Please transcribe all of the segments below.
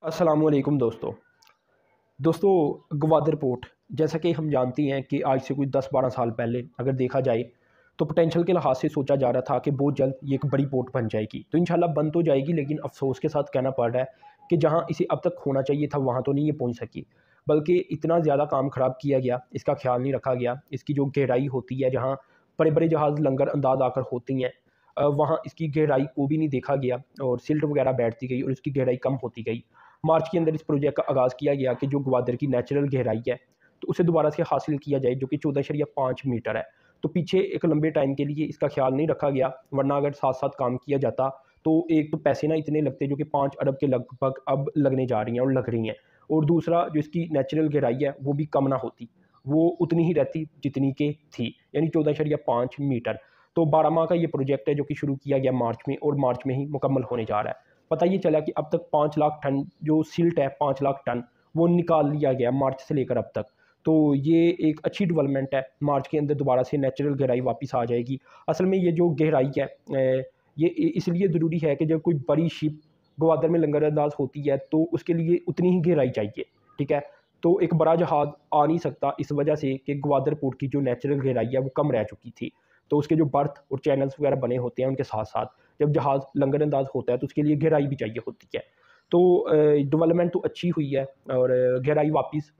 अस्सलामुअलैकुम दोस्तों गवादर पोर्ट, जैसा कि हम जानते हैं कि आज से कोई 10-12 साल पहले अगर देखा जाए तो पोटेंशियल के लिहाज से सोचा जा रहा था कि बहुत जल्द ये एक बड़ी पोर्ट बन जाएगी। तो इंशाल्लाह बन तो जाएगी, लेकिन अफसोस के साथ कहना पड़ रहा है कि जहां इसे अब तक होना चाहिए था वहां तो नहीं ये पहुंच सकी, बल्कि इतना ज़्यादा काम ख़राब किया गया, इसका ख्याल नहीं रखा गया। इसकी जो गहराई होती है, जहाँ बड़े बड़े जहाज़ लंगर अंदाज आकर होती हैं, वहाँ इसकी गहराई को भी नहीं देखा गया और सिल्ट वगैरह बैठती गई और इसकी गहराई कम होती गई। मार्च के अंदर इस प्रोजेक्ट का आगाज़ किया गया कि जो ग्वादर की नेचुरल गहराई है तो उसे दोबारा से हासिल किया जाए, जो कि 14.5 मीटर है। तो पीछे एक लंबे टाइम के लिए इसका ख्याल नहीं रखा गया, वरना अगर साथ साथ काम किया जाता तो एक तो पैसे ना इतने लगते जो कि 5 अरब के लगभग अब लगने जा रही हैं और लग रही हैं, और दूसरा जो इसकी नेचुरल गहराई है वो भी कम ना होती, वो उतनी ही रहती जितनी के थी, यानी 14.5 मीटर। तो 12 माह का ये प्रोजेक्ट है जो कि शुरू किया गया मार्च में, और मार्च में ही मुकम्मल होने जा रहा है। पता ये चला कि अब तक 5 लाख टन जो सिल्ट है, 5 लाख टन वो निकाल लिया गया मार्च से लेकर अब तक। तो ये एक अच्छी डेवलपमेंट है, मार्च के अंदर दोबारा से नेचुरल गहराई वापस आ जाएगी। असल में ये जो गहराई है ये इसलिए ज़रूरी है कि जब कोई बड़ी शिप ग्वादर में लंगरअंदाज होती है तो उसके लिए उतनी ही गहराई चाहिए, ठीक है। तो एक बड़ा जहाज़ आ नहीं सकता इस वजह से कि ग्वादर पोर्ट की जो नेचुरल गहराई है वो कम रह चुकी थी। तो उसके जो बर्थ और चैनल्स वगैरह बने होते हैं, उनके साथ साथ जब जहाज़ लंगरअंदाज होता है तो उसके लिए गहराई भी चाहिए होती है। तो डेवलपमेंट तो अच्छी हुई है और गहराई वापस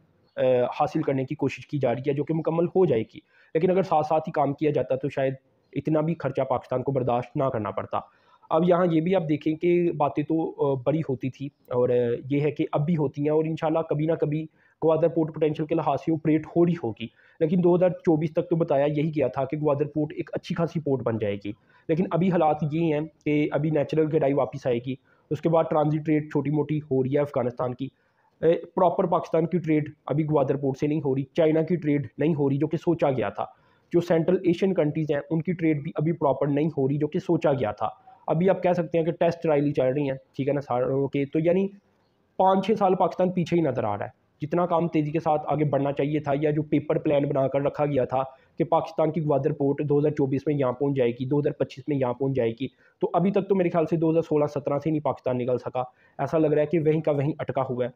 हासिल करने की कोशिश की जा रही है, जो कि मुकम्मल हो जाएगी। लेकिन अगर साथ साथ ही काम किया जाता तो शायद इतना भी खर्चा पाकिस्तान को बर्दाश्त ना करना पड़ता। अब यहाँ ये भी आप देखें कि बातें तो बड़ी होती थी, और ये है कि अब भी होती हैं, और इंशाल्लाह कभी ना कभी ग्वादर पोर्ट पोटेंशियल के लिहाज से ऑपरेट हो रही होगी। लेकिन 2024 तक तो बताया यही गया था कि ग्वादर पोर्ट एक अच्छी खासी पोर्ट बन जाएगी। लेकिन अभी हालात ये हैं कि अभी नेचुरल गहराई वापस आएगी, उसके बाद ट्रांजिट ट्रेड छोटी मोटी हो रही है अफ़गानिस्तान की। प्रॉपर पाकिस्तान की ट्रेड अभी ग्वादर पोर्ट से नहीं हो रही, चाइना की ट्रेड नहीं हो रही जो कि सोचा गया था। जो सेंट्रल एशियन कंट्रीज़ हैं उनकी ट्रेड भी अभी प्रॉपर नहीं हो रही जो कि सोचा गया था। अभी आप कह सकते हैं कि टेस्ट ट्रायल ही चल रही हैं, ठीक है ना, सारों के। तो यानी 5-6 साल पाकिस्तान पीछे ही नज़र आ रहा है। जितना काम तेज़ी के साथ आगे बढ़ना चाहिए था, या जो पेपर प्लान बनाकर रखा गया था कि पाकिस्तान की ग्वादर पोर्ट 2024 में यहाँ पहुँच जाएगी, 2025 में यहाँ पहुँच जाएगी, तो अभी तक तो मेरे ख्याल से 2016-17 से नहीं पाकिस्तान निकल सका। ऐसा लग रहा है कि वहीं का वहीं अटका हुआ है।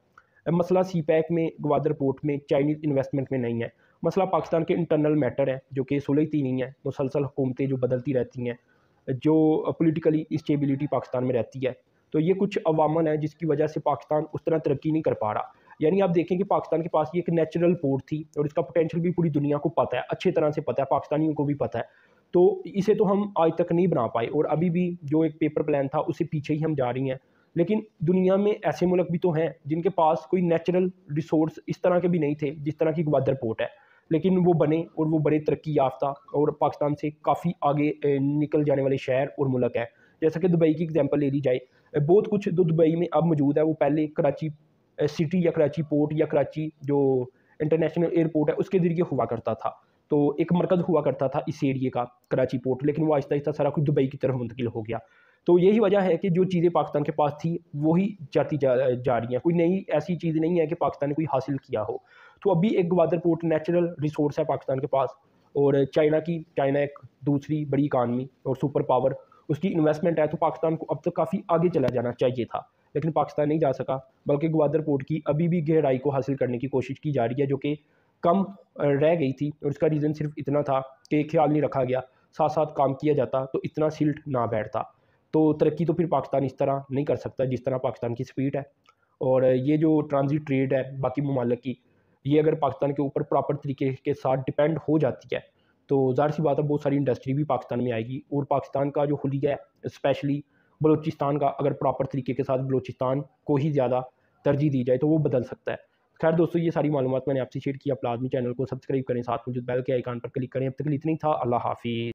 मसला सी पैक में, ग्वादर पोर्ट में, चाइनीज़ इन्वेस्टमेंट में नहीं है। मसला पाकिस्तान के इंटरनल मैटर है जो कि सुलझती नहीं है। मुसलसल हुकूमतें जो बदलती रहती हैं, जो पॉलिटिकली इंस्टेबिलिटी पाकिस्तान में रहती है, तो ये कुछ अवामन है जिसकी वजह से पाकिस्तान उस तरह तरक्की नहीं कर पा रहा। यानी आप देखें कि पाकिस्तान के पास ये एक नेचुरल पोर्ट थी और इसका पोटेंशियल भी पूरी दुनिया को पता है, अच्छी तरह से पता है, पाकिस्तानियों को भी पता है। तो इसे तो हम आज तक नहीं बना पाए, और अभी भी जो एक पेपर प्लान था उससे पीछे ही हम जा रही हैं। लेकिन दुनिया में ऐसे मुल्क भी तो हैं जिनके पास कोई नेचुरल रिसोर्स इस तरह के भी नहीं थे जिस तरह की ग्वादर पोर्ट है, लेकिन वो बने और वो बड़े तरक्की याफ्ता और पाकिस्तान से काफ़ी आगे निकल जाने वाले शहर और मुल्क है। जैसा कि दुबई की एग्जांपल ले ली जाए, बहुत कुछ जो दुबई में अब मौजूद है वो पहले कराची सिटी या कराची पोर्ट या कराची जो इंटरनेशनल एयरपोर्ट है उसके ज़रिए हुआ करता था। तो एक मरकज़ हुआ करता था इस एरिए का, कराची पोर्ट, लेकिन वो आहिस्ता आहिस्ता सारा कुछ दुबई की तरफ मुंतकिल हो गया। तो यही वजह है कि जो चीज़ें पाकिस्तान के पास थी वही जाती जा रही हैं। कोई नई ऐसी चीज़ नहीं है कि पाकिस्तान ने कोई हासिल किया हो। तो अभी एक ग्वादर पोर्ट नेचुरल रिसोर्स है पाकिस्तान के पास, और चाइना एक दूसरी बड़ी इकानमी और सुपर पावर, उसकी इन्वेस्टमेंट है, तो पाकिस्तान को अब तक काफ़ी आगे चला जाना चाहिए था, लेकिन पाकिस्तान नहीं जा सका। बल्कि ग्वादर पोर्ट की अभी भी गहराई को हासिल करने की कोशिश की जा रही है, जो कि कम रह गई थी, और उसका रीज़न सिर्फ इतना था कि ख्याल नहीं रखा गया। साथ साथ काम किया जाता तो इतना सिल्ट ना बैठता। तो तरक्की तो फिर पाकिस्तान इस तरह नहीं कर सकता जिस तरह पाकिस्तान की स्पीड है। और ये जो ट्रांजिट ट्रेड है बाकी ममालिक की, ये अगर पाकिस्तान के ऊपर प्रॉपर तरीके के साथ डिपेंड हो जाती है तो ज़ाहिर सी बात है बहुत सारी इंडस्ट्री भी पाकिस्तान में आएगी, और पाकिस्तान का जो हुलिया है स्पेशली बलूचिस्तान का, अगर प्रॉपर तरीके के साथ बलूचिस्तान को ही ज़्यादा तरजीह दी जाए तो वो बदल सकता है। खैर दोस्तों, ये सारी मालूमात मैंने आपसे शेयर की। आप लाजमी चैनल को सब्सक्राइब करें, साथ में जो बेल के आइकन पर क्लिक करें। अब तक इतना ही था। अल्लाह हाफिज़।